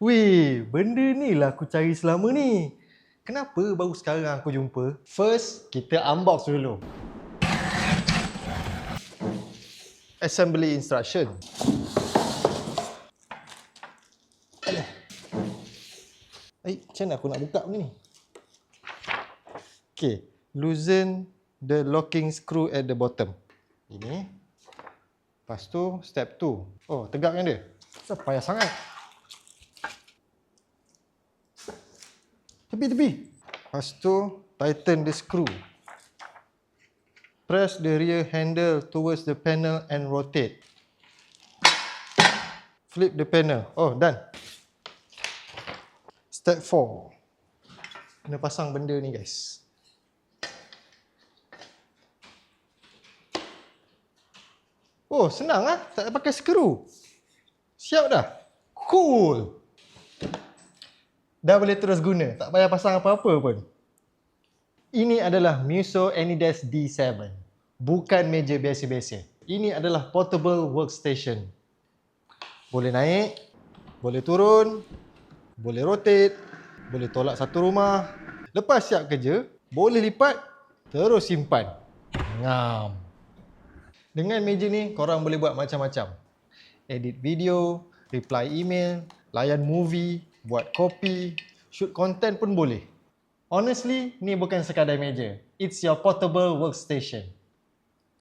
Weh, benda ni lah aku cari selama ni. Kenapa baru sekarang aku jumpa? First, kita unbox dulu. Assembly instruction. Macam mana aku nak buka benda ni? Okay, loosen the locking screw at the bottom. Ini. Lepas tu, step 2. Oh, tegakkan dia. So, payah sangat. Tepi. Lepas tu, tighten the screw. Press the rear handle towards the panel and rotate. Flip the panel. Oh, done. Step 4. Kena pasang benda ni, guys. Oh, senang lah. Tak pakai skru. Siap dah. Cool. Dah boleh terus guna. Tak payah pasang apa-apa pun. Ini adalah Muso AnyDesk D7. Bukan meja biasa-biasa. Ini adalah portable workstation. Boleh naik, boleh turun, boleh rotate, boleh tolak satu rumah. Lepas siap kerja, boleh lipat, terus simpan. Ngam. Dengan meja ni, korang boleh buat macam-macam. Edit video, reply email, layan movie, buat kopi, shoot content pun boleh. Honestly, ni bukan sekadar meja. It's your portable workstation.